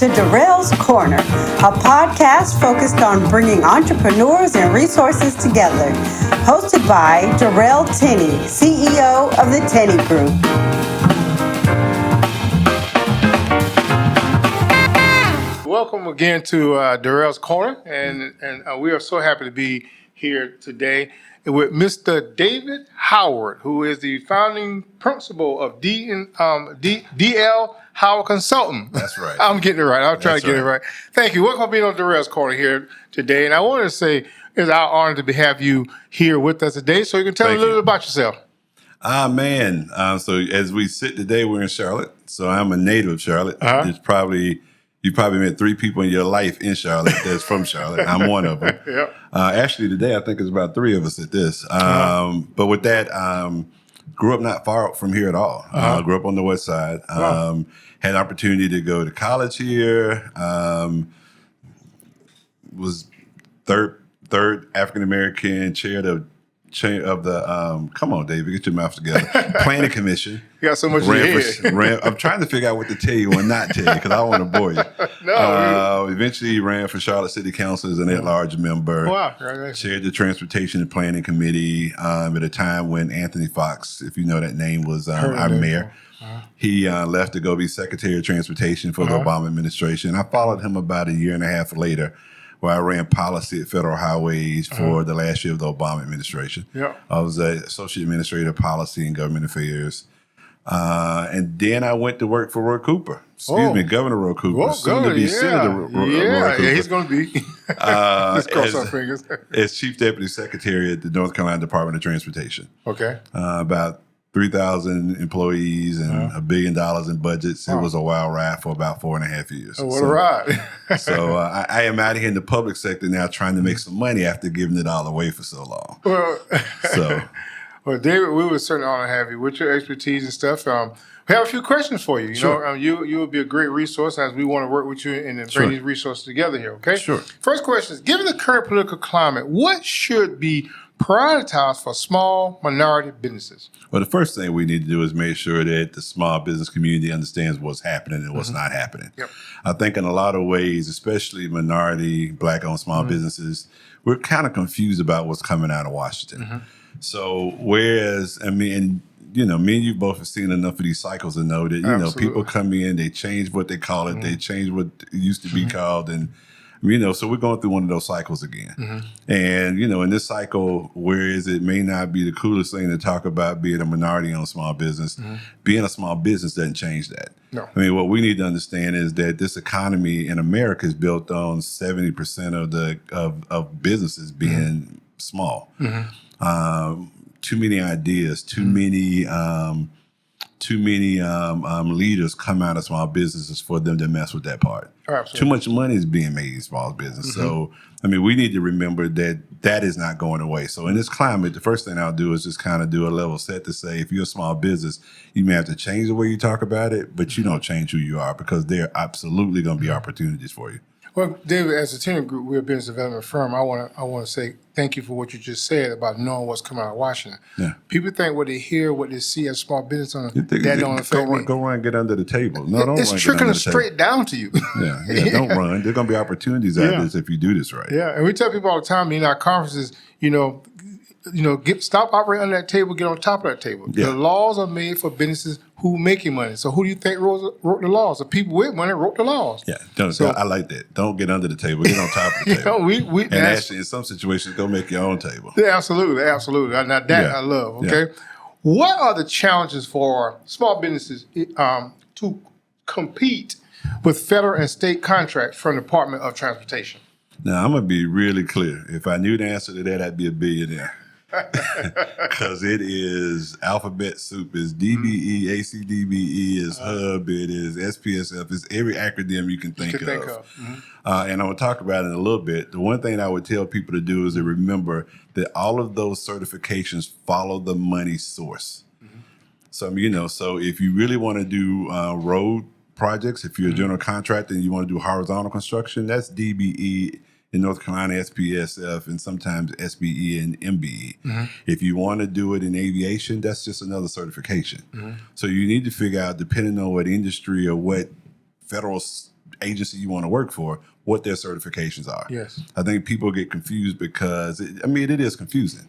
to Darrell's Corner, a podcast focused on bringing entrepreneurs and resources together. Hosted by Darrell Tennie, CEO of the Tennie Group. Welcome again to Darrell's Corner, and we are so happy to be here today with Mr. David Howard, who is the founding principal of DL Howard Consulting. That's right. I'm getting it right. I'll try to get it right. Thank you. Welcome for being on Darrell's Corner here today. And I wanted to say it's our honor to have you here with us today, so you can tell us a little bit about yourself. So as we sit today, we're in Charlotte. So I'm a native of Charlotte. You probably met 3 people in your life in Charlotte that's from Charlotte. I'm one of them. Yep. Actually, today, I think it's about 3 of us at this. But with that, grew up not far from here at all. Grew up on the west side. Had an opportunity to go to college here. Was third African-American chair of the come on, David, get your mouth together. Planning Commission. You got so much in your head. I'm trying to figure out what to tell you and not tell you because I don't want to bore you. Eventually ran for Charlotte City Council as an at-large member. Wow. Chaired the Transportation and Planning Committee at a time when Anthony Fox, if you know that name, was our mayor. He left to go be Secretary of Transportation for the Obama administration. I followed him about a year and a half later, where I ran policy at Federal Highways for the last year of the Obama administration. I was Associate Administrator of Policy and Government Affairs. And then I went to work for Roy Cooper. Governor Roy Cooper. Soon to be Senator Roy Cooper. Yeah, he's going to be. Let's cross our fingers. As Chief Deputy Secretary at the North Carolina Department of Transportation. Okay. About 3,000 employees and $1 billion in budgets. It was a wild ride for about 4.5 years. Oh, what a ride. So I am out here in the public sector now trying to make some money after giving it all away for so long. Well, David, we would certainly honor to have you with your expertise and stuff. We have a few questions for you. You would be a great resource as we want to work with you and bring these resources together here, okay? Sure. First question is, given the current political climate, what should be prioritized for small minority businesses? Well, the first thing we need to do is make sure that the small business community understands what's happening and what's not happening. Yep. I think in a lot of ways, especially minority, Black-owned small businesses, we're kind of confused about what's coming out of Washington. So whereas, me and you both have seen enough of these cycles to know that, people come in, they change what they call it, they change what it used to be called, and so we're going through one of those cycles again. And, in this cycle, whereas it may not be the coolest thing to talk about being a minority-owned small business, being a small business doesn't change that. No. What we need to understand is that this economy in America is built on 70% of businesses being small. Too many ideas, too many leaders come out of small businesses for them to mess with that part. Absolutely. Too much money is being made in small business. So, we need to remember that is not going away. So in this climate, the first thing I'll do is just kind of do a level set to say, if you're a small business, you may have to change the way you talk about it, but you don't change who you are because there are absolutely going to be opportunities for you. Well, David, as a Tennie Group, we're a business development firm. I want to say thank you for what you just said about knowing what's coming out of Washington. Yeah. People think what they hear, what they see as small business owner, that don't affect me. Go run and get under the table. No, don't it's trickling straight down to you. Don't run. There's going to be opportunities out this if you do this right. Yeah, and we tell people all the time in our conferences, stop operating under that table, get on top of that table. Yeah. The laws are made for businesses who making money. So who do you think wrote the laws? The people with money wrote the laws. Yeah, I like that. Don't get under the table. Get on top of the table. And actually, in some situations, go make your own table. Yeah, absolutely. Now that I love. Okay, what are the challenges for small businesses to compete with federal and state contracts from the Department of Transportation? Now, I'm going to be really clear. If I knew the answer to that, I'd be a billionaire. Because it is alphabet soup. It's DBE, ACDBE, is HUB, it is SPSF, it's every acronym you can think of. And I'm going to talk about it in a little bit. The one thing I would tell people to do is to remember that all of those certifications follow the money source. So, so if you really want to do road projects, if you're a general contractor and you want to do horizontal construction, that's DBE. In North Carolina, SPSF, and sometimes SBE and MBE. If you want to do it in aviation, that's just another certification. So you need to figure out, depending on what industry or what federal agency you want to work for, what their certifications are. Yes. I think people get confused because, it is confusing.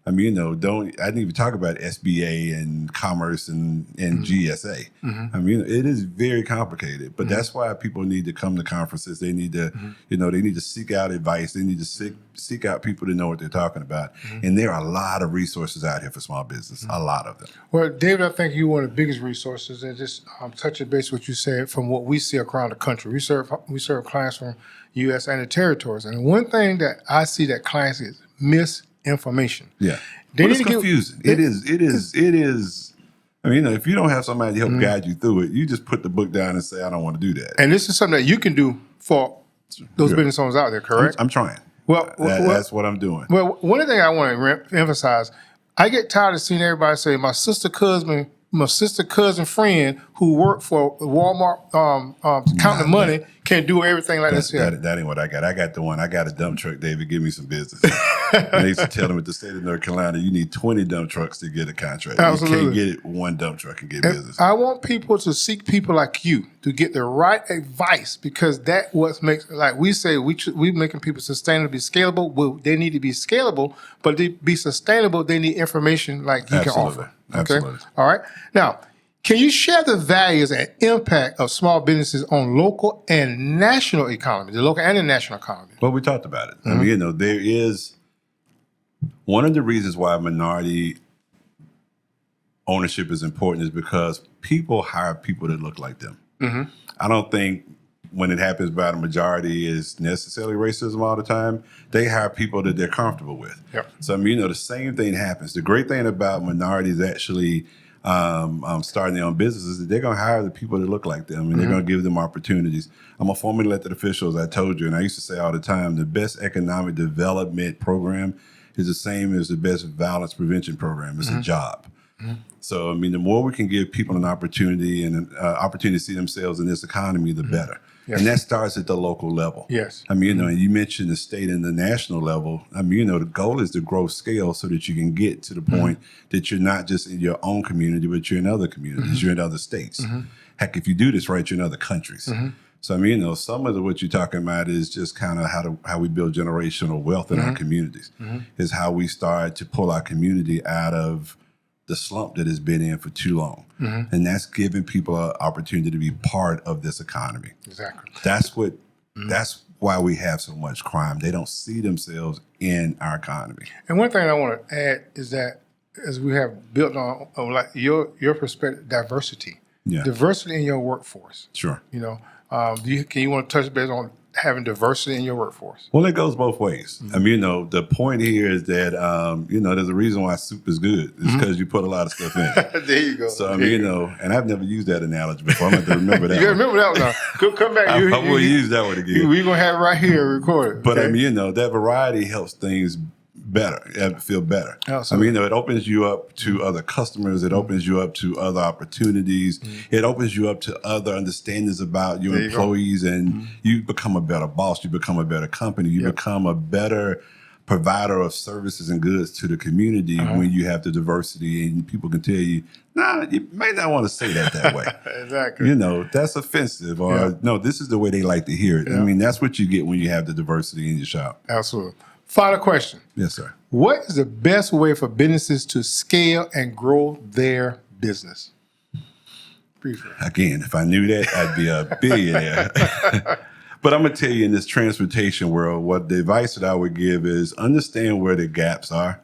I didn't even talk about SBA and commerce and GSA. I mean, it is very complicated, but that's why people need to come to conferences. They need to, they need to seek out advice. They need to seek out people to know what they're talking about. And there are a lot of resources out here for small business, a lot of them. Well, David, I think you're one of the biggest resources, and just touching base what you said from what we see around the country. We serve clients from U.S. and the territories, and one thing that I see that clients is misinformation. Yeah. They It's need to confusing. It is. I mean, if you don't have somebody to help guide you through it, you just put the book down and say, I don't want to do that. And this is something that you can do for those business owners out there, correct? I'm trying. Well, that's what I'm doing. Well, one of the things I want to emphasize, I get tired of seeing everybody say, my sister cousin friend who worked for Walmart counting money can do everything like this here. That ain't what I got. I got a dump truck, David. Give me some business. I used to tell them at the state of North Carolina, you need 20 dump trucks to get a contract. Absolutely. You can't get it one dump truck and get business. I want people to seek people like you to get the right advice, because that what makes, like we say, we making people sustainable, be scalable. Well, they need to be scalable, but to be sustainable, they need information like you can offer. Okay? Absolutely. All right. Now, can you share the values and impact of small businesses on local and national economy, the local and the national economy? Well, we talked about it. I mean, there is one of the reasons why minority ownership is important is because people hire people that look like them. I don't think when it happens by the majority is necessarily racism all the time. They hire people that they're comfortable with. Yep. So, I mean, the same thing happens. The great thing about minorities actually starting their own businesses is they're going to hire the people that look like them, and they're going to give them opportunities. I'm a former elected official, as I told you, and I used to say all the time, the best economic development program is the same as the best violence prevention program. It's a job. So, I mean, the more we can give people an opportunity and an opportunity to see themselves in this economy, the better. Yes. And that starts at the local level. Yes. I mean, and you mentioned the state and the national level. I mean, the goal is to grow scale so that you can get to the point that you're not just in your own community, but you're in other communities, you're in other states. Heck, if you do this right, you're in other countries. So, I mean, some of what you're talking about is just kind of how we build generational wealth in our communities, is how we start to pull our community out of the slump that has been in for too long. And that's giving people an opportunity to be part of this economy. Exactly. That's why we have so much crime. They don't see themselves in our economy. And one thing I want to add is that as we have built on like your perspective, diversity. Yeah. Diversity in your workforce. Sure. You know, can you want to touch base on having diversity in your workforce? Well, it goes both ways. I mean, the point here is that, there's a reason why soup is good. It's because you put a lot of stuff in it. There you go. So, I mean, and I've never used that analogy before. I'm going to have to remember that You one. remember that one now. Come back. I will use that one again. We're going to have it right here recorded. But, okay? I mean, that variety helps things feel better. Absolutely. I mean, it opens you up to other customers. It opens you up to other opportunities. It opens you up to other understandings about your employees, and you become a better boss. You become a better company. You become a better provider of services and goods to the community when you have the diversity, and people can tell you, you may not want to say that way. Exactly. That's offensive, or no, this is the way they like to hear it. I mean, that's what you get when you have the diversity in your shop. Absolutely. Final question. Yes, sir. What is the best way for businesses to scale and grow their business? Briefly. Again, if I knew that, I'd be a billionaire. But I'm going to tell you, in this transportation world, what the advice that I would give is understand where the gaps are.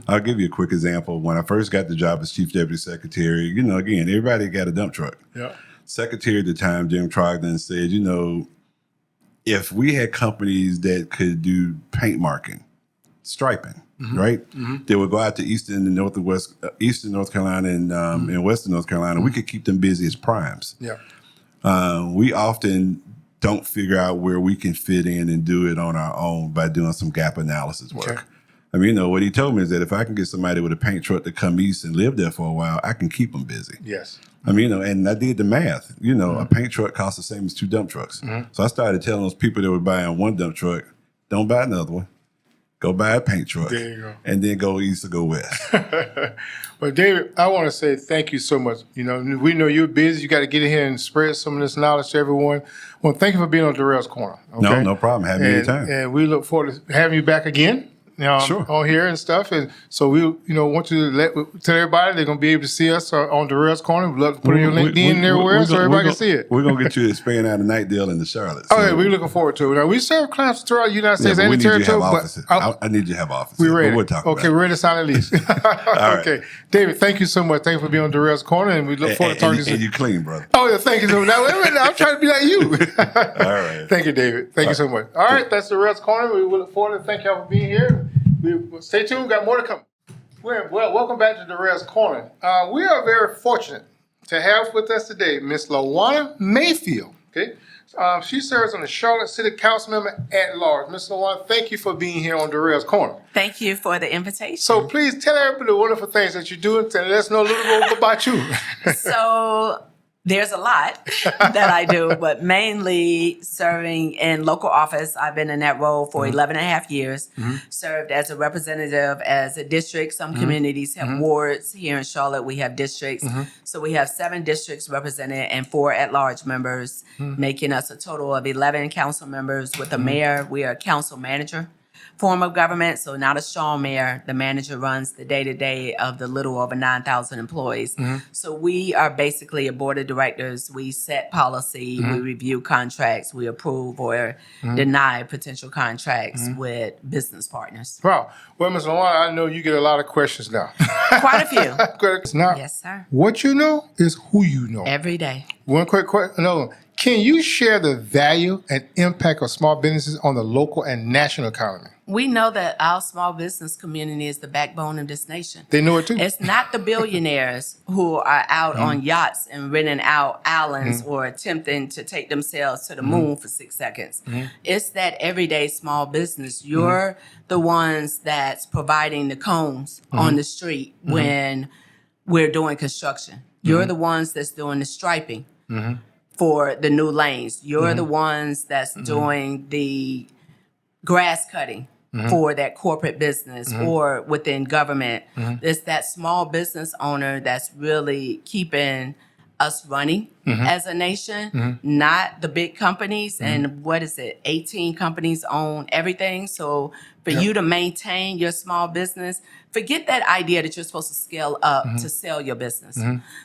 I'll give you a quick example. When I first got the job as Chief Deputy Secretary, again, everybody got a dump truck. Yeah. Secretary at the time, Jim Trogdon, said, if we had companies that could do paint marking, striping, right? They would go out to Eastern North Carolina and Western North Carolina. We could keep them busy as primes. Yeah. We often don't figure out where we can fit in and do it on our own by doing some gap analysis work. Okay. I mean, what he told me is that if I can get somebody with a paint truck to come east and live there for a while, I can keep them busy. Yes. I mean, and I did the math. A paint truck costs the same as 2 dump trucks. So I started telling those people that were buying 1 dump truck, don't buy another one. go buy a paint truck, There you go. and then go east or go west. Well, David, I want to say thank you so much. You know, we know you're busy. You got to get in here and spread some of this knowledge to everyone. Well, thank you for being on Darrell's Corner. Okay? No problem. Have me anytime. And we look forward to having you back again. Sure. On here and stuff, and so we, want you to tell everybody they're gonna be able to see us on Darrell's Corner. We'd love to put it on your LinkedIn and everywhere so everybody can see it. We're gonna get you to expand out of Nightdale into Charlotte. Oh yeah, we're looking forward to it. Now we serve clients throughout the United States and the territory, but I need you to have offices. we're ready. We'll talk okay, about we're ready to sign a lease. right. Okay, David, thank you so much. Thank you for being on Darrell's Corner, and we look forward to talking to you. And you clean, brother. Oh yeah, thank you so much. Now, wait a minute, I'm trying to be like you. All right. Thank you, David. Thank you so much. All right, that's Darrell's Corner. We look forward to thank y'all for being here. Stay tuned. We've got more to come. Well, welcome back to Darrell's Corner. We are very fortunate to have with us today Miss Lawana Mayfield. Okay, she serves on the Charlotte City Council member at large. Miss Lawana, thank you for being here on Darrell's Corner. Thank you for the invitation. So please tell everybody the wonderful things that you're doing and let us know a little bit about you. So there's a lot that I do, but mainly serving in local office. I've been in that role for 11 and a half years, served as a representative as a district. Some communities have wards. Here in Charlotte, we have districts. So we have 7 districts represented and 4 at-large members, making us a total of 11 council members with a mayor. We are a council manager form of government, so not a strong mayor. The manager runs the day-to-day of the little over 9,000 employees. So we are basically a board of directors. We set policy, we review contracts, we approve or deny potential contracts with business partners. Wow. Well, Ms. Lawana, I know you get a lot of questions now. Quite a few. Now, Yes, sir. what you know is who you know. Every day. One quick question. Another one. Can you share the value and impact of small businesses on the local and national economy? We know that our small business community is the backbone of this nation. They know it too. It's not the billionaires who are out on yachts and renting out islands or attempting to take themselves to the moon for 6 seconds. It's that everyday small business. You're the ones that's providing the cones on the street when we're doing construction. You're the ones that's doing the striping for the new lanes. You're the ones that's doing the grass cutting for that corporate business or within government. It's that small business owner that's really keeping us running as a nation, not the big companies. And 18 companies own everything. So for you to maintain your small business, forget that idea that you're supposed to scale up to sell your business.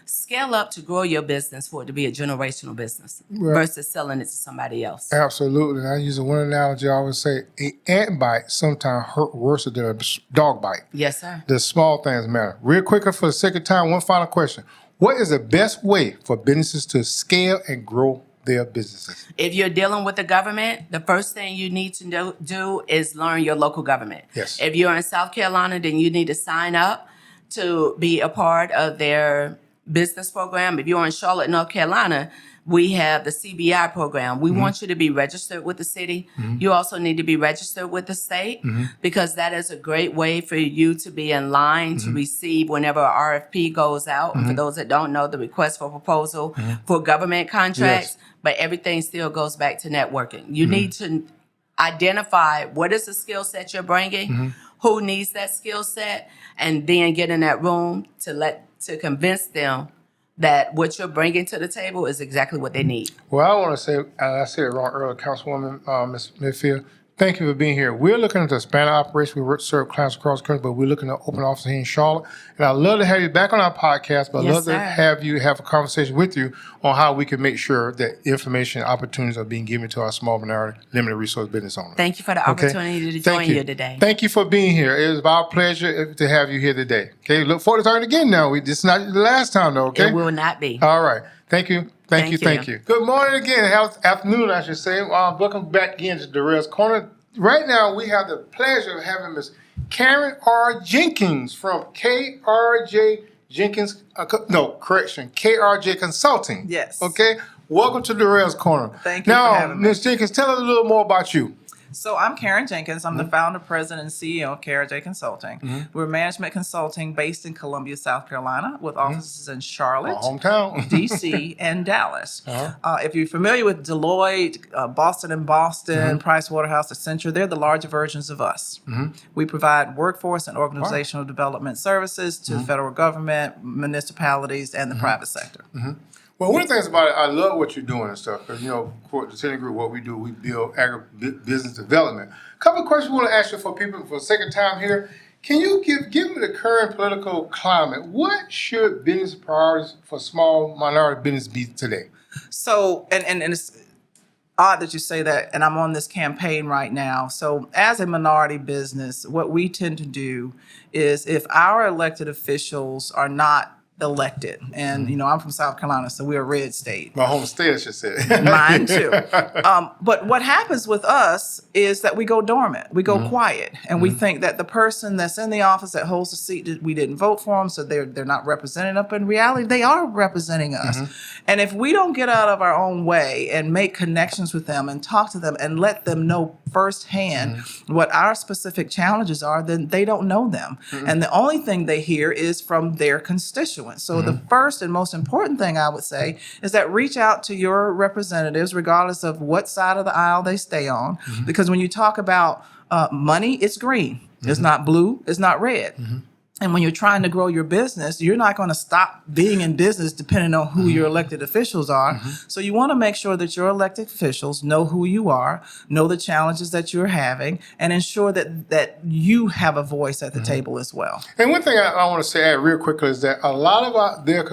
Scale up to grow your business for it to be a generational business versus selling it to somebody else. Absolutely. And I use one analogy. I always say an ant bite sometimes hurt worse than a dog bite. Yes, sir. The small things matter. Real quicker for the sake of time, one final question. What is the best way for businesses to scale and grow their businesses? If you're dealing with the government, the first thing you need to do is learn your local government. Yes. If you're in South Carolina, then you need to sign up to be a part of their business program. If you're in Charlotte, North Carolina, we have the CBI program. We want you to be registered with the city. You also need to be registered with the state because that is a great way for you to be in line to receive whenever a RFP goes out. And for those that don't know, the request for proposal for government contracts, but everything still goes back to networking. You need to identify what is the skill set you're bringing, who needs that skill set, and then get in that room to convince them that what you're bringing to the table is exactly what they need. Well, I want to say, I said it wrong earlier, Councilwoman Ms. Mayfield, thank you for being here. We're looking at the Spanish operation. We serve clients across the country, but we're looking to open an office here in Charlotte. And I'd love to have you back on our podcast, but I'd love to have you have a conversation with you on how we can make sure that information and opportunities are being given to our small minority limited resource business owners. Thank you for the opportunity to join you today. Thank you for being here. It was our pleasure to have you here today. Okay, look forward to talking again now. This is not the last time though, okay? It will not be. All right. Thank you. Thank you. Good morning again. Afternoon, I should say. Welcome back again to Darrell's Corner. Right now, we have the pleasure of having Ms. Karen R. Jenkins from KRJ Jenkins, KRJ Consulting. Yes. Okay. Welcome to Darrell's Corner. Thank you for having me. Ms. Jenkins, tell us a little more about you. So I'm Karen Jenkins. I'm the founder, president, and CEO of KRJ Consulting. We're management consulting based in Columbia, South Carolina, with offices in Charlotte, My hometown. DC, and Dallas. If you're familiar with Deloitte, Boston & Boston, Pricewaterhouse, Accenture, they're the larger versions of us. We provide workforce and organizational development services to the federal government, municipalities, and the private sector. Well, one of the things about it, I love what you're doing and stuff. Because, for the Tennie Group, what we do, we build business development. A couple of questions we want to ask you for people for the second time here. Can you give me the current political climate? What should business priorities for small minority business be today? So, and it's odd that you say that, and I'm on this campaign right now. So as a minority business, what we tend to do is if our elected officials are not elected, and I'm from South Carolina, so we're a red state. My home state, I should say. Mine too. But what happens with us is that we go dormant, we go quiet, and we think that the person that's in the office that holds the seat, that we didn't vote for them, so they're not representing us. But in reality, they are representing us. And if we don't get out of our own way and make connections with them and talk to them and let them know firsthand what our specific challenges are, then they don't know them. And the only thing they hear is from their constituents. So the first and most important thing I would say is that reach out to your representatives, regardless of what side of the aisle they stay on. Because when you talk about money, it's green. It's not blue. It's not red. And when you're trying to grow your business, you're not going to stop being in business depending on who your elected officials are. So you want to make sure that your elected officials know who you are, know the challenges that you're having, and ensure that you have a voice at the table as well. And one thing I want to say real quickly is that a lot of their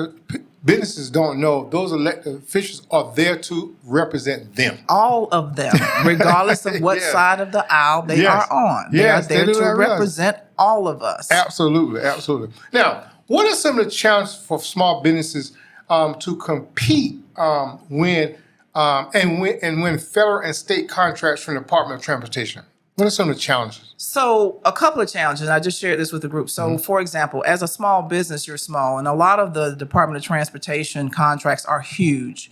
businesses don't know those elected officials are there to represent them. All of them, regardless of what side of the aisle they are on. They are there to represent all of us. Absolutely, absolutely. Now, what are some of the challenges for small businesses to compete when federal and state contracts from the Department of Transportation? What are some of the challenges? So a couple of challenges. I just shared this with the group. So for example, as a small business, you're small, and a lot of the Department of Transportation contracts are huge.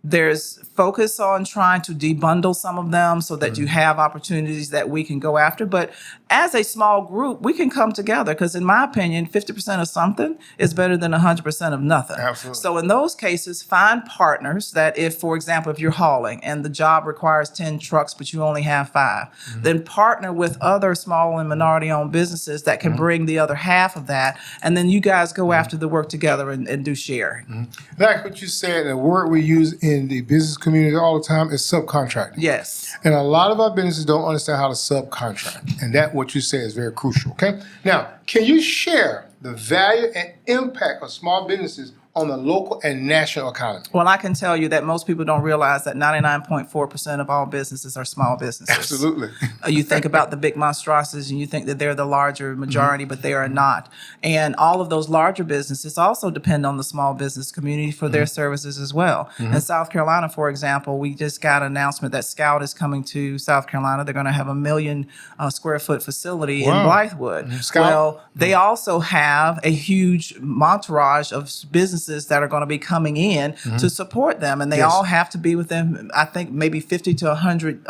There's focus on trying to debundle some of them so that you have opportunities that we can go after. But as a small group, we can come together because, in my opinion, 50% of something is better than 100% of nothing. Absolutely. So in those cases, find partners that if, for example, if you're hauling and the job requires 10 trucks, but you only have 5, then partner with other small and minority-owned businesses that can bring the other half of that. And then you guys go after the work together and do sharing. Like what you said, the word we use in the business community all the time is subcontracting. Yes. And a lot of our businesses don't understand how to subcontract. And that, what you say, is very crucial, okay? Now, can you share the value and impact of small businesses on the local and national economy? Well, I can tell you that most people don't realize that 99.4% of all businesses are small businesses. Absolutely. You think about the big monstrosities and you think that they're the larger majority, but they are not. And all of those larger businesses also depend on the small business community for their services as well. In South Carolina, for example, we just got an announcement that Scout is coming to South Carolina. They're going to have a 1 million square foot facility in Blythewood. Scout. Well, they also have a huge entourage of businesses that are going to be coming in to support them. And they all have to be within, I think, maybe 50 to 100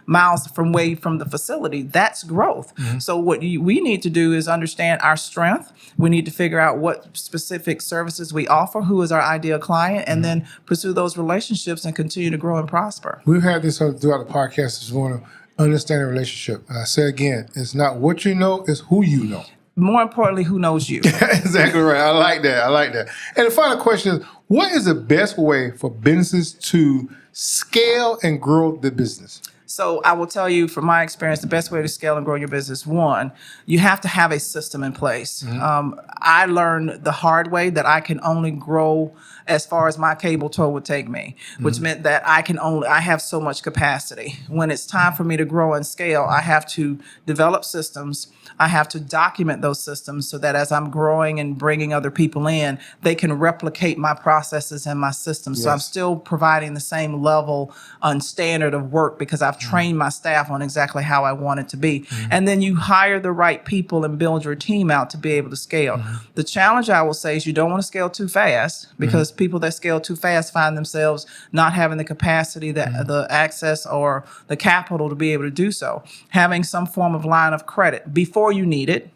miles from the facility. That's growth. So what we need to do is understand our strength. We need to figure out what specific services we offer, who is our ideal client, and then pursue those relationships and continue to grow and prosper. We've had this throughout the podcast this morning, understanding relationship. And I say again, it's not what you know, it's who you know. More importantly, who knows you? Exactly right. I like that. And the final question is, what is the best way for businesses to scale and grow the business? So I will tell you from my experience, the best way to scale and grow your business, one, you have to have a system in place. I learned the hard way that I can only grow as far as my cable tow would take me, which meant that I have so much capacity. When it's time for me to grow and scale, I have to develop systems. I have to document those systems so that as I'm growing and bringing other people in, they can replicate my processes and my systems. So I'm still providing the same level and standard of work because I've train my staff on exactly how I want it to be. And then you hire the right people and build your team out to be able to scale. The challenge, I will say, is you don't want to scale too fast, because people that scale too fast find themselves not having the capacity, the access, or the capital to be able to do so. Having some form of line of credit before you need it,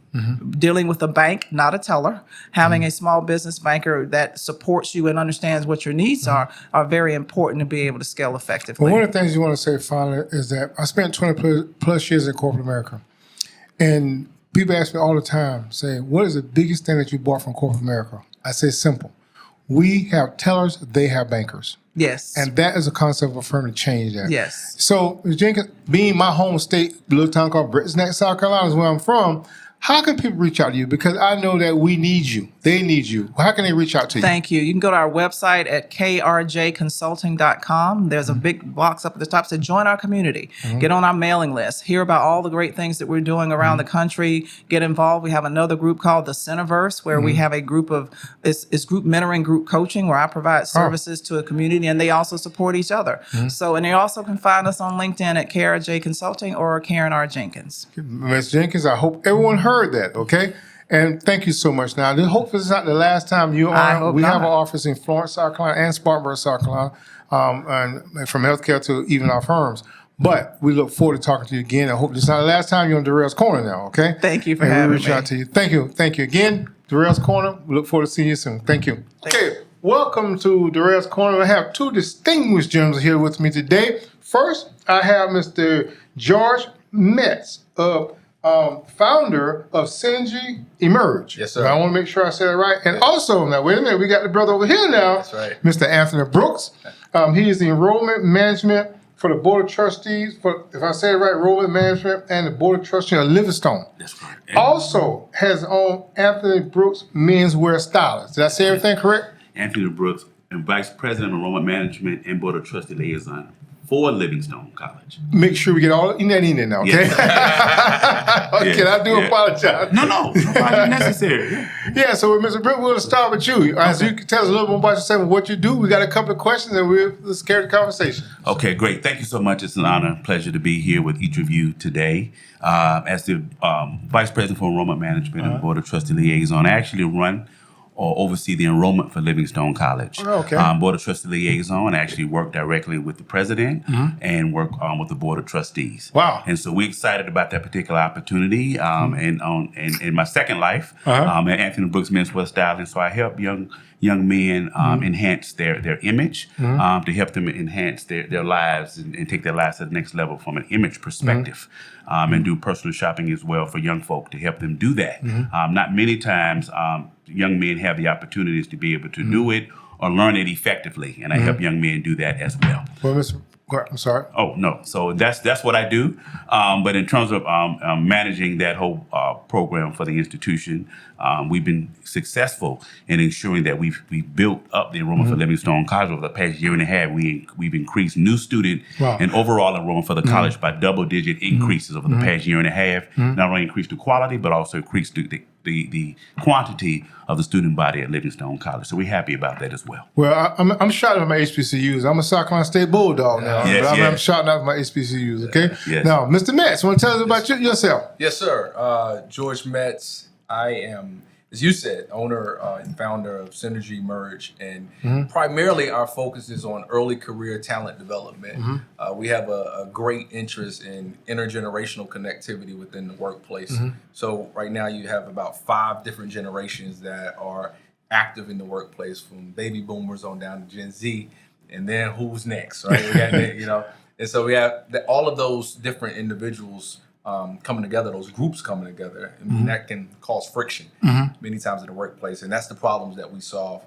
dealing with a bank, not a teller, having a small business banker that supports you and understands what your needs are very important to be able to scale effectively. Well, one of the things you want to say finally is that I spent 20 plus years in corporate America, and people ask me all the time, say, what is the biggest thing that you bought from corporate America? I say simple. We have tellers, they have bankers. Yes. And that is a concept of a firm to change that. Yes. So, Ms. Jenkins, being my home state, a little town called Britton Neck, South Carolina is where I'm from, how can people reach out to you? Because I know that we need you. They need you. How can they reach out to you? Thank you. You can go to our website at krjconsulting.com. There's a big box up at the top that says join our community. Get on our mailing list. Hear about all the great things that we're doing around the country. Get involved. We have another group called the Centerverse, where we have a group of, it's group mentoring, group coaching, where I provide services to a community, and they also support each other. So, and you also can find us on LinkedIn at KRJ Consulting or Karen R. Jenkins. Ms. Jenkins, I hope everyone heard that, okay? And thank you so much. Now, hopefully it's not the last time you're on. We have an office in Florence, South Carolina, and Spartanburg, South Carolina, and from healthcare to even our firms. But we look forward to talking to you again. I hope this is not the last time you're on Darrell's Corner now, okay? Thank you for and having we'll reach me. out to you. Thank you. Thank you again. Darrell's Corner. We look forward to seeing you soon. Thank you. Okay, welcome to Darrell's Corner. I have two distinguished gentlemen here with me today. First, I have Mr. George Metz, founder of Synergy Emerge. Yes, sir. Now, I want to make sure I said it right. And also, now, wait a minute, we got the brother over here now. That's right. Mr. Anthony Brooks. He is the enrollment management for the Board of Trustees, if I say it right, enrollment management and the Board of Trustees of Livingstone. That's right. Also has on Anthony Brooks Menswear Stylist. Did I say everything correct? Anthony Brooks, and Vice President of Enrollment Management and Board of Trustee Liaison for Livingstone College. Make sure we get all in that in there now, okay? Okay, I do apologize. No apology necessary. Yeah, so Mr. Brooks, we'll start with you. As you can tell us a little more about yourself and what you do, we got a couple of questions and let's carry the conversation. Okay, great. Thank you so much. It's an honor, pleasure to be here with each of you today. As the Vice President for Enrollment Management and Board of Trustee Liaison, I actually run or oversee the enrollment for Livingstone College. Okay. Board of Trustee Liaison, actually work directly with the president and work with the Board of Trustees. Wow. And so we're excited about that particular opportunity. And in my second life, at Anthony Brooks Menswear Styling, so I help young men enhance their image, to help them enhance their lives and take their lives to the next level from an image perspective. And do personal shopping as well for young folk to help them do that. Not many times young men have the opportunities to be able to do it or learn it effectively, and I help young men do that as well. Well, Mr. I'm sorry. Oh, no. So that's what I do. But in terms of managing that whole program for the institution, we've been successful in ensuring that we've built up the enrollment for Livingstone College over the past year and a half. We've increased new student and overall enrollment for the college by double-digit increases over the past year and a half. Not only increased the quality, but also increased the quantity of the student body at Livingstone College. So we're happy about that as well. Well, I'm shouting out my HBCUs. I'm a South Carolina State Bulldog now. Yes, but yes. I'm shouting out my HBCUs, okay? Yes. Now, Mr. Metz, want to tell us about yourself? Yes, sir. George Metz. I am, as you said, owner and founder of Synergy Emerge, and primarily our focus is on early career talent development. We have a great interest in intergenerational connectivity within the workplace. So right now you have about 5 different generations that are active in the workplace, from baby boomers on down to Gen Z, and then who's next, right? We got, and so we have all of those different individuals coming together, those groups coming together, and that can cause friction many times in the workplace. And that's the problems that we solve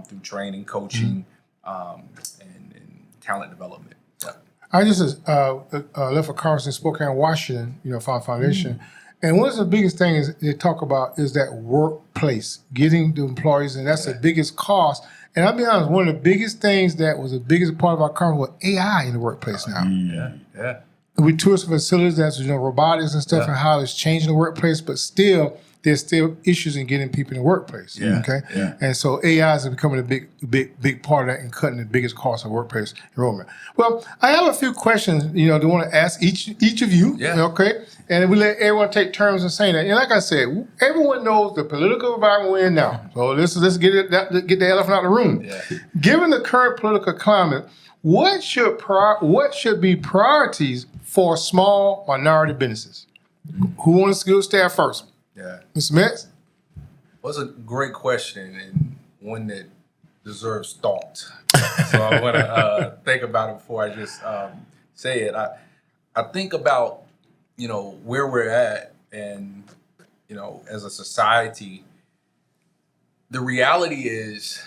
through training, coaching, and talent development. Yeah. I just left for conference in Spokane, Washington, Foundation. And one of the biggest things they talk about is that workplace, getting the employees, and that's the biggest cost. And I'll be honest, one of the biggest things that was the biggest part of our conference was AI in the workplace now. Yeah. We toured some facilities that's robotics and stuff and how it's changing the workplace, but still there's still issues in getting people in the workplace. Yeah, Okay. yeah. And so AI is becoming a big part of that and cutting the biggest cost of workplace enrollment. Well, I have a few questions, to want to ask each of you. Yeah. Okay. And we let everyone take turns in saying that. And like I said, everyone knows the political environment we're in now. So let's get the elephant out of the room. Yeah. Given the current political climate, what should be priorities for small minority businesses? Who wants to go staff first? Yeah. Mr. Metz? Well, that's a great question and one that deserves thought. So I want to think about it before I just say it. I think about, where we're at and, as a society, the reality is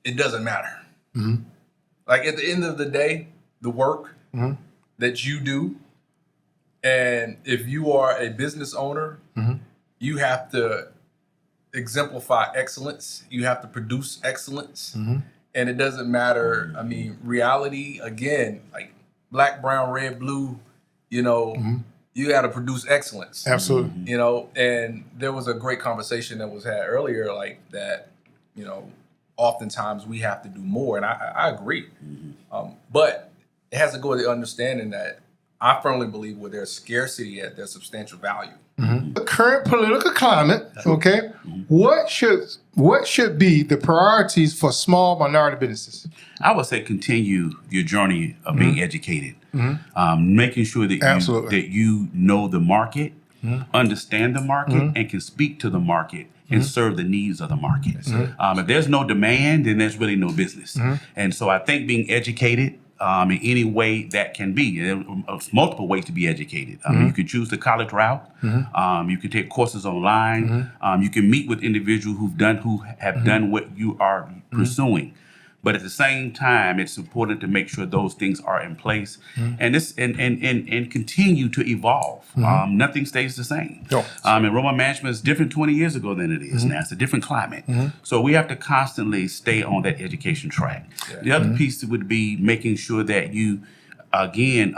it doesn't matter. Mm-hmm. Like at the end of the day, the work Mm-hmm. that you do, and if you are a business owner, Mm-hmm. you have to exemplify excellence. You have to produce excellence. Mm-hmm. And it doesn't matter. I mean, reality, again, like black, brown, red, blue, you got to produce excellence. Absolutely. And there was a great conversation that was had earlier, like that, oftentimes we have to do more. And I agree. But it has to go with the understanding that I firmly believe where there's scarcity at, there's substantial value. The current political climate, okay, what should be the priorities for small minority businesses? I would say continue your journey of being educated, making sure that Absolutely. you know the market, understand the market, and can speak to the market and serve the needs of the market. If there's no demand, then there's really no business. And so I think being educated in any way that can be. There's multiple ways to be educated. You can choose the college route. You can take courses online. You can meet with individuals who have done what you are pursuing. But at the same time, it's important to make sure those things are in place and continue to evolve. Nothing stays the same. No. Enrollment management is different 20 years ago than it is now. It's a different climate. So we have to constantly stay on that education track. The other piece would be making sure that you, again,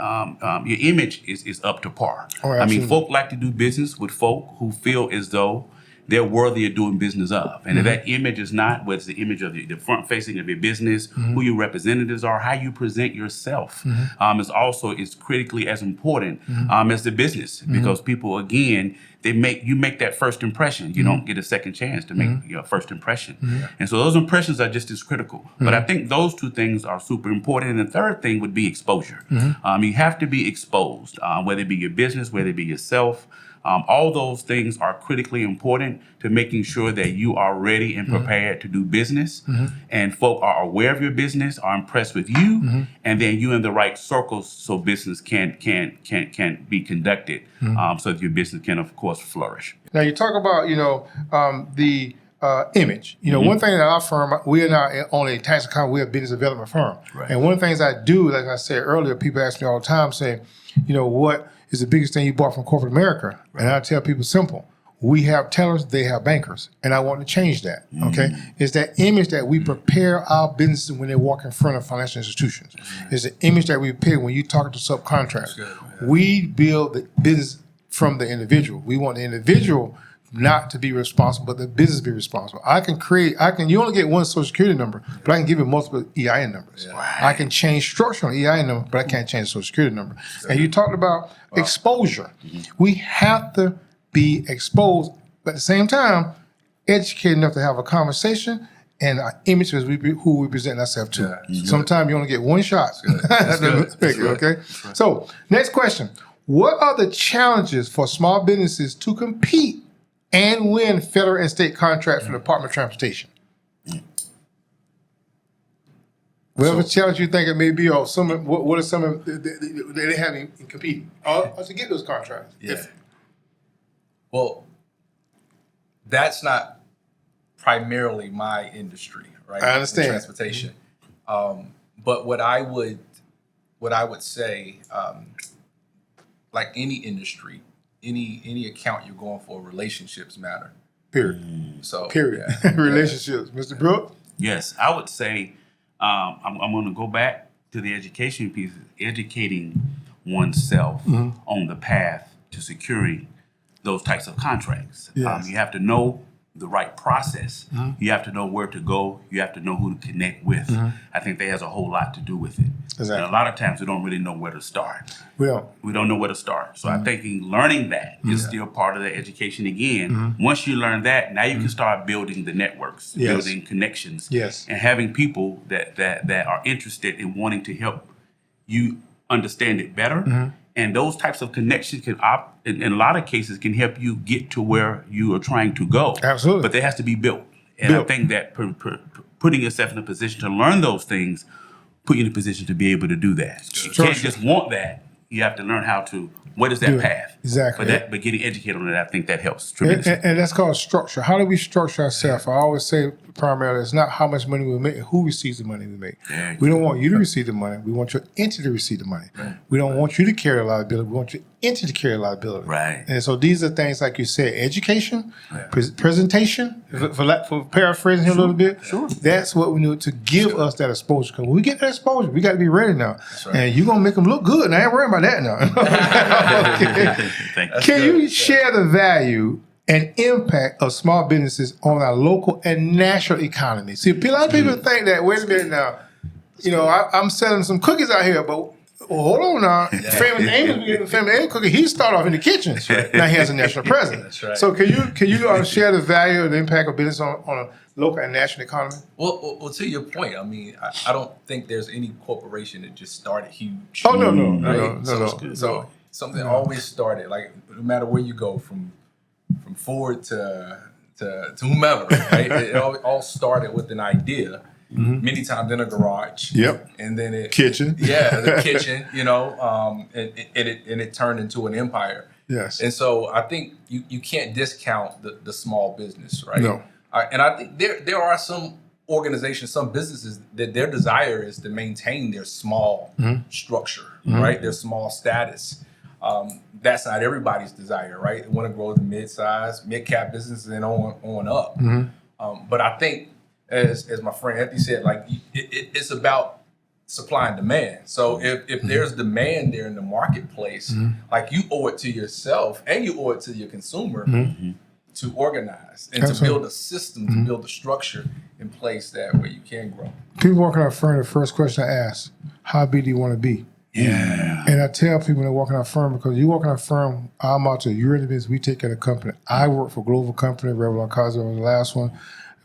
your image is up to par. Oh, I mean, absolutely. folk like to do business with folk who feel as though they're worthy of doing business of. And if that image is not, whether it's the image of the front facing of your business, who your representatives are, how you present yourself, is critically as important as the business. Because people, again, you make that first impression. You don't get a second chance to make your first impression. And so those impressions are just as critical. But I think those two things are super important. And the third thing would be exposure. You have to be exposed, whether it be your business, whether it be yourself. All those things are critically important to making sure that you are ready and prepared to do business, and folk are aware of your business, are impressed with you, and then you in the right circles so business can be conducted, so that your business can, of course, flourish. Now you talk about the image. One thing that our firm, we are not only a tax account, we're a business development firm. Right. And one of the things I do, like I said earlier, people ask me all the time, saying, what is the biggest thing you bought from corporate America? Right. And I tell people simple. We have tellers, they have bankers. And I want to change that, okay? It's that image that we prepare our businesses when they walk in front of financial institutions. It's the image that we prepare when you talk to subcontractors. We build the business from the individual. We want the individual not to be responsible, but the business be responsible. You only get one social security number, but I can give you multiple EIN numbers. Right. I can change structure on EIN number, but I can't change the social security number. And you talked about exposure. We have to be exposed, but at the same time, educated enough to have a conversation and our image is who we present ourselves to. Sometimes you only get one shot. That's good. Okay? So, next question. What are the challenges for small businesses to compete and win federal and state contracts from the Department of Transportation? Whatever challenge you think it may be, or what are some of they have in competing to get those contracts? Yeah. Well, that's not primarily my industry, right? I understand. Transportation. But what I would say, like any industry, any account you're going for, relationships matter. Period. So Period. yeah. Relationships. Mr. Brooks? Yes, I would say I'm going to go back to the education piece, educating oneself on the path to securing those types of contracts. Yes. You have to know the right process. You have to know where to go. You have to know who to connect with. I think that has a whole lot to do with it. Exactly. And a lot of times we don't really know where to start. We don't. We don't know where to start. So I think learning that is still part of the education again. Once you learn that, now you can start building the networks, Yes. building connections, Yes. and having people that are interested in wanting to help you understand it better. And those types of connections can, in a lot of cases, can help you get to where you are trying to go. Absolutely. But they has to be built. And I Built. think that putting yourself in a position to learn those things put you in a position to be able to do that. You can't just want that. You have to learn how to, what is Do that it. path? Exactly. But getting educated on it, I think that helps tremendously. And that's called structure. How do we structure ourselves? I always say primarily it's not how much money we make, who receives the money we make. Yeah, We don't want you to receive the money. We want your entity to receive the money. We don't want you to carry a liability. We want your entity to carry a liability. Right. And so these are things like you said, education, presentation, for paraphrasing here a little bit. Sure. That's what we need to give us that exposure. Because when we get that exposure, we got to be ready now. right. And you're going to make them look good. And I ain't worried about that now. Okay. Thank you. Can you share the value and impact of small businesses on our local and national economy? See, a lot of people think that, wait a minute now, I'm selling some cookies out here, but hold on now. Family Amos cookie, he started off in the kitchen. Now he has a national presence. That's right. So can you share the value and the impact of business on a local and national economy? Well, to your point, I mean, I don't think there's any corporation that just started huge. Oh, no. Right? No. So something always started, like no matter where you go, from Ford to whomever, right? It all started with an idea. Many times in a garage. Yep. And then it Kitchen. the kitchen. And it turned into an empire. Yes. And so I think you can't discount the small business, right? No. And I think there are some organizations, some businesses that their desire is to maintain their small structure, right? Their small status. That's not everybody's desire, right? They want to grow the mid-cap businesses and on up. But I think, as my friend Anthony said, like it's about supply and demand. So if there's demand there in the marketplace, like you owe it to yourself and you owe it to your consumer to organize and to build a system, to build a structure in place that where you can grow. People walking in our firm, the first question I ask, how big do you want to be? Yeah. And I tell people when they walk in our firm, because you walk in our firm, I'm out to you're in the business, we take care of the company. I work for a global company, Revlon Cosmo was the last one,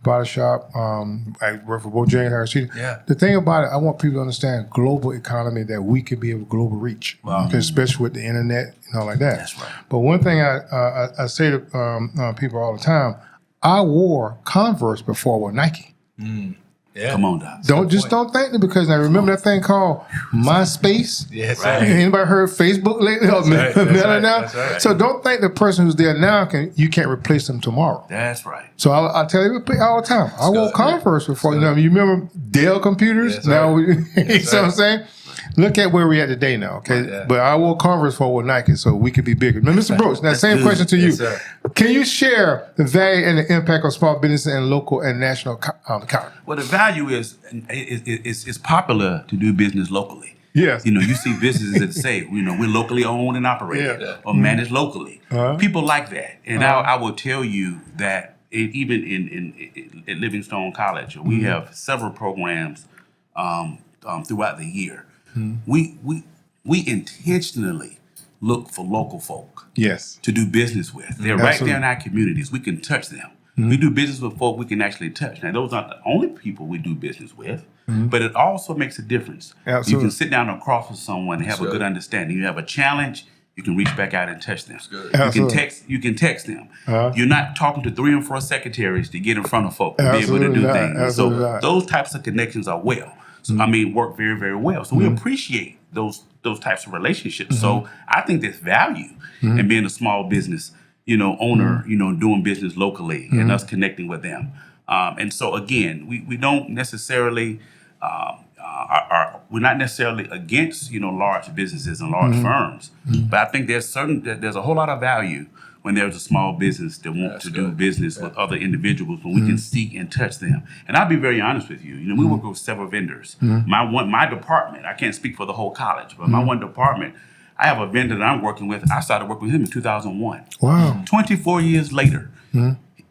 Body Shop. I work for both Jenkins. Yeah. The thing about it, I want people to understand global economy, that we can be able to global reach, especially with the internet and all like that. That's right. But one thing I say to people all the time, I wore Converse before I wore Nike. Yeah. Come on, Doc. Don't think that, because now remember that thing called MySpace? Yes. Right. Anybody heard Facebook lately? Or right, Meta that's right, now? that's right. So don't think the person who's there now you can't replace them tomorrow. That's right. So I tell you all the time. I wore good. Converse before. You remember Dell computers? Yes, now right. you see what I'm saying? Look at where we're at today now, okay? Yeah. But I wore Converse before with Nike, so we could be bigger. Now, Mr. Brooks, that same good. question to you. Yes, sir. Can you share the value and the impact of small business and local and national economy? Well, the value is it's popular to do business locally. Yes. You see businesses that say, we're locally owned and operated Yeah. or managed locally. Uh-huh. People like that. And I will tell you that even at Livingstone College, we have several programs throughout the year. We intentionally look for local folk Yes. to do business with. They're right there in our communities. We can touch them. We do business with folk we can actually touch. Now, those aren't the only people we do business with, but it also makes a difference. Absolutely. You can sit down across with someone and have a good understanding. You have a challenge, you can reach back out and touch them. Absolutely. You can text them. You're not talking to 3 or 4 secretaries to get in front of folk to be able to Absolutely do not. things. Absolutely So not. those types of connections are work very, very well. So we appreciate those types of relationships. So I think there's value in being a small business, owner, doing business locally and us connecting with them. And so again, we don't necessarily we're not necessarily against large businesses and large firms, but I think there's a whole lot of value when there's a small business that wants to do business with other individuals, when we can seek and touch them. And I'll be very honest with you. We work with several vendors. My department, I can't speak for the whole college, but my one department, I have a vendor that I'm working with. I started working with him in 2001. Wow. 24 years later,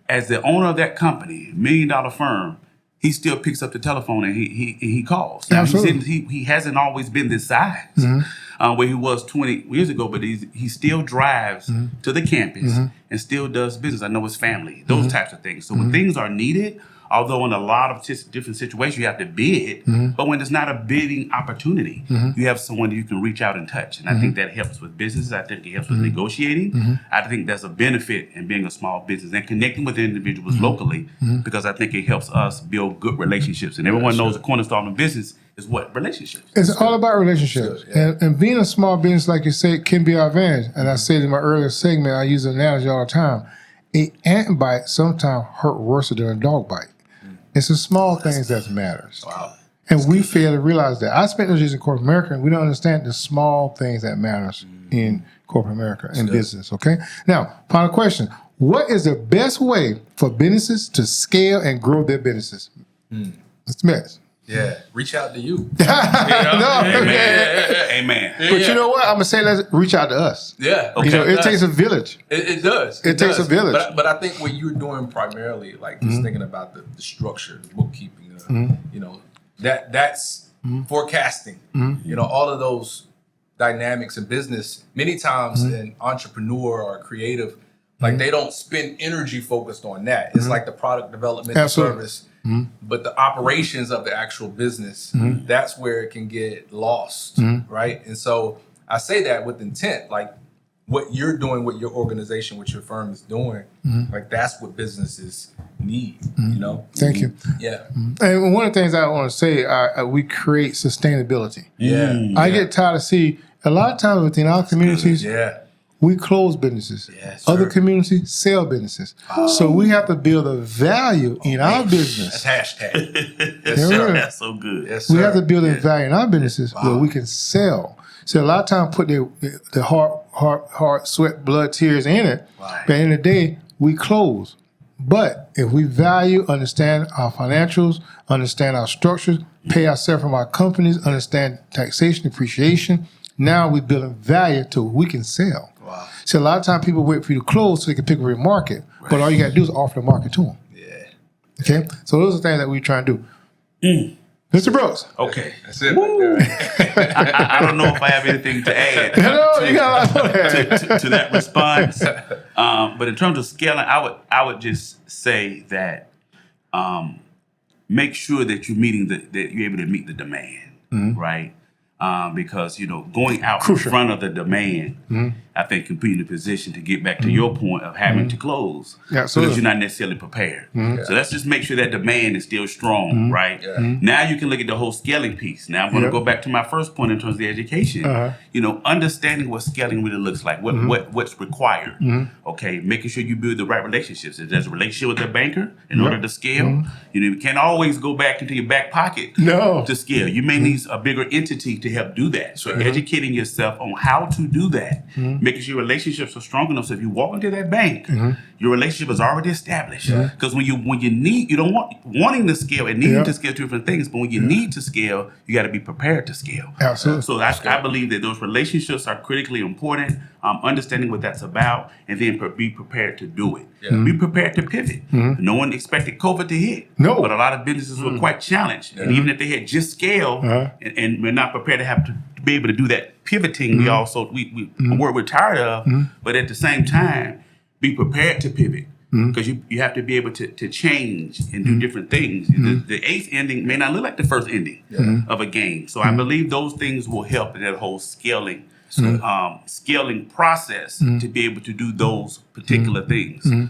as the owner of that company, $1 million firm, he still picks up the telephone and he calls. Now, he hasn't always been this size where he was 20 years ago, but he still drives to the campus and still does business. I know his family, those types of things. So when things are needed, although in a lot of different situations you have to bid, but when it's not a bidding opportunity, you have someone that you can reach out and touch. And I think that helps with business. I think it helps with negotiating. I think there's a benefit in being a small business and connecting with individuals locally, because I think it helps us build good relationships. And everyone knows the cornerstone of business is what? Relationships. It's all about relationships. And being a small business, like you said, can be our advantage. And I said in my earlier segment, I use an analogy all the time. An ant bite sometimes hurt worse than a dog bite. It's the small things that matters. Wow. And we fail to realize that. I spent those years in corporate America, and we don't understand the small things that matters in corporate America, in business, okay? Now, final question. What is the best way for businesses to scale and grow their businesses? Mr. Metz. Yeah, reach out to you. Amen. But you know what? I'm going to say, let's reach out to us. Yeah. You know, it takes a village. It does. It takes a village. But I think what you're doing primarily, like just thinking about the structure, the bookkeeping, you know, that's forecasting. You know, all of those dynamics in business. Many times an entrepreneur or a creative, like they don't spend energy focused on that. It's like the product development and service. But the operations of the actual business, that's where it can get lost, right? And so I say that with intent, like what you're doing, what your organization, what your firm is doing, like that's what businesses need, you know? Thank you. Yeah. And one of the things I want to say, we create sustainability. I get tired of seeing a lot of times within our communities, we close businesses. Other communities sell businesses. So we have to build a value in our business. That's hashtag. That's so good. Yes, We sir. have to build a value in our businesses where we can sell. So a lot of times put the heart, sweat, blood, tears in it. But at the end of the day, we close. But if we value, understand our financials, understand our structures, pay ourselves from our companies, understand taxation, depreciation, now we're building value to we can sell. So a lot of times people wait for you to close so they can pick up your market. But all you got to do is offer the market to them. Okay? So those are things that we try to do. Mr. Brooks. Okay. That's it. Right I don't know if I have anything to add You got a lot more. to that response. But in terms of scaling, I would just say that make sure that you're you're able to meet the demand, right? Because going out in front of the demand, I think can put you in a position to get back to your point of having to close because you're not necessarily prepared. So let's just make sure that demand is still strong, right? Now you can look at the whole scaling piece. Now I'm going to go back to my first point in terms of the education. Understanding what scaling really looks like, what's required. Okay, making sure you build the right relationships. If there's a relationship with a banker in order to scale, you can't always go back into your back pocket to scale. You may need a bigger entity to help do that. So educating yourself on how to do that, making sure your relationships are strong enough. So if you walk into that bank, your relationship is already established. Because when you need, you don't wanting to scale and needing to scale two different things. But when you need to scale, you got to be prepared to scale. Absolutely. So I believe that those relationships are critically important. Understanding what that's about, and then be prepared to do it. Be prepared to pivot. No one expected COVID to hit. No. But a lot of businesses were quite challenged. And even if they had just scaled and we're not prepared to have to be able to do that pivoting, we also we a word we're tired of, but at the same time, be prepared to pivot. Because you have to be able to change and do different things. The eighth ending may not look like the first ending of a game. So I believe those things will help in that whole scaling process to be able to do those particular things. And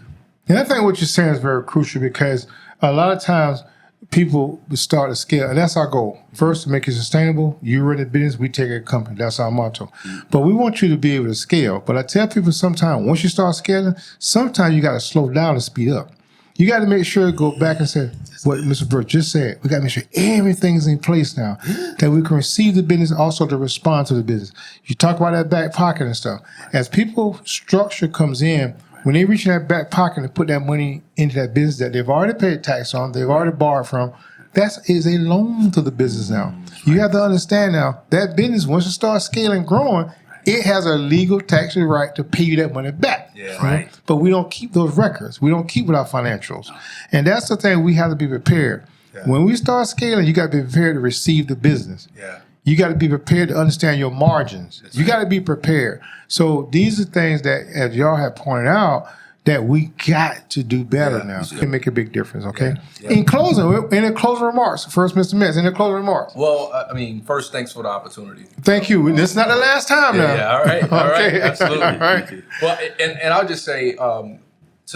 I think what you're saying is very crucial because a lot of times people start to scale, and that's our goal. First, to make it sustainable. You run a business, we take a company. That's our motto. But we want you to be able to scale. But I tell people sometimes, once you start scaling, sometimes you got to slow down and speed up. You got to make sure to go back and say what Mr. Brooks just said. We got to make sure everything's in place now, that we can receive the business, also to respond to the business. You talk about that back pocket and stuff. As people structure comes in, when they reach in that back pocket and put that money into that business that they've already paid tax on, they've already borrowed from, that is a loan to the business now. You have to understand now, that business, once it starts scaling, growing, it has a legal tax right to pay you that money back. Yeah. Right. But we don't keep those records. We don't keep with our financials. And that's the thing, we have to be prepared. Yeah. When we start scaling, you got to be prepared to receive the business. Yeah. You got to be prepared to understand your margins. That's You right. got to be prepared. So these are things that, as y'all have pointed out, that we got to do better now. It can make a big difference, okay? Yeah. In closing, any closing remarks? First, Mr. Metz, any closing remarks? Well, I mean, first, thanks for the opportunity. Thank you. This is not the last time now. Yeah, all right, all right, Okay. absolutely. All right. Well, and I'll just say to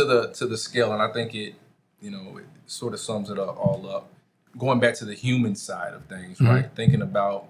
the scale, and I think it sort of sums it all up. Going back to the human side of things, right? Thinking about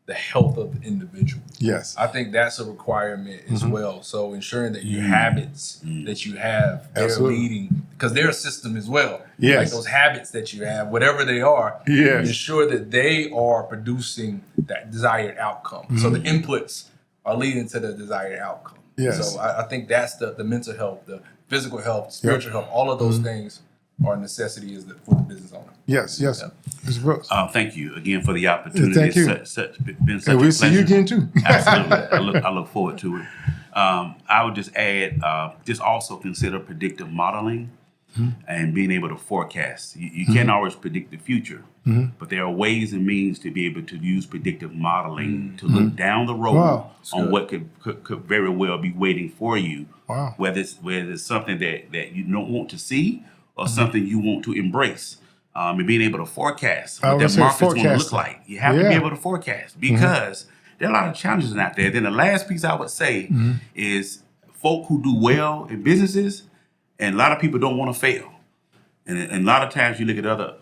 the health of the individual. Yes. I think that's a requirement as well. So ensuring that your habits that you have, they're Absolutely. leading, because they're a system as well. Yes. Like those habits that you have, whatever they are, Yes. ensure that they are producing that desired outcome. So the inputs are leading to the desired outcome. Yes. So I think that's the mental health, the physical health, spiritual health, all of those things are a necessity for the business owner. Yes. Yeah. Mr. Brooks. Thank you again for the opportunity. Thank you. It's been such And a we'll see you pleasure. again, too. Absolutely. I look forward to it. I would just add, just also consider predictive modeling and being able to forecast. You can't always predict the future, but there are ways and means to be able to use predictive modeling to look down the road Wow. on what could very well be waiting for you. Wow. Whether it's something that you don't want to see or something you want to embrace. And being able to forecast I what would that say market's going to look forecasting. like. You have to be Yeah. able to forecast because there are a lot of challenges out there. Then the last piece I would say is folk who do well in businesses, and a lot of people don't want to fail. And a lot of times you look at other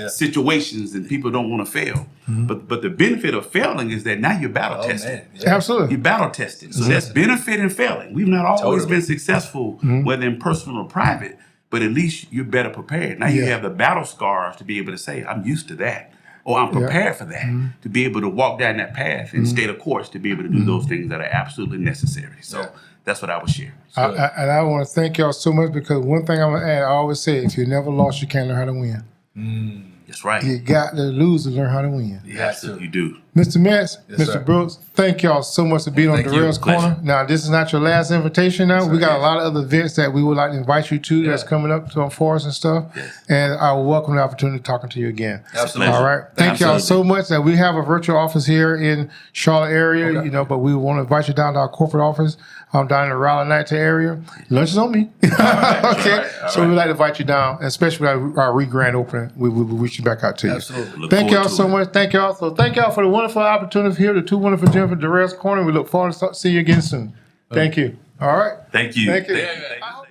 situations and people don't want to fail. But the benefit of failing is that now you're battle tested. Man. Yeah. Absolutely. You're battle tested. So that's benefit in failing. We've not always Totally. been successful, whether in personal or private, but at least you're better prepared. Now you Yeah. have the battle scars to be able to say, I'm used to that. Or I'm prepared for that, to be able to walk down that path and stay the course to be able to do those things that are absolutely necessary. So that's what I would share. And I want to thank y'all so much because one thing I'm going to add, I always say, if you never lost, you can't learn how to win. That's right. You got to lose to learn how to win. You absolutely do. Mr. Metz, Yes, Mr. sir. Brooks, thank y'all so much for being on Thank you. Darrell's Corner. Pleasure. Now, this is not your last invitation now. We got a lot of other events that we would like to invite you to that's coming up for us and stuff. Yes. And I welcome the opportunity of talking to you again. Absolutely. All right. Thank y'all so Absolutely. much. That we have a virtual office here in Charlotte area, but we want to invite you down to our corporate office. I'm down in the Raleigh Nighton area. Lunch is on me. Okay. So we'd like to invite you down, especially our re-grand opening. We will reach you back out to you. Absolutely. Look Thank forward y'all to so it. much. Thank y'all. So thank y'all for the wonderful opportunity here, the two wonderful gentlemen, Darrell's Corner. We look forward to see you again soon. Thank you. All right. Thank you. Thank you. Thank you. I hope-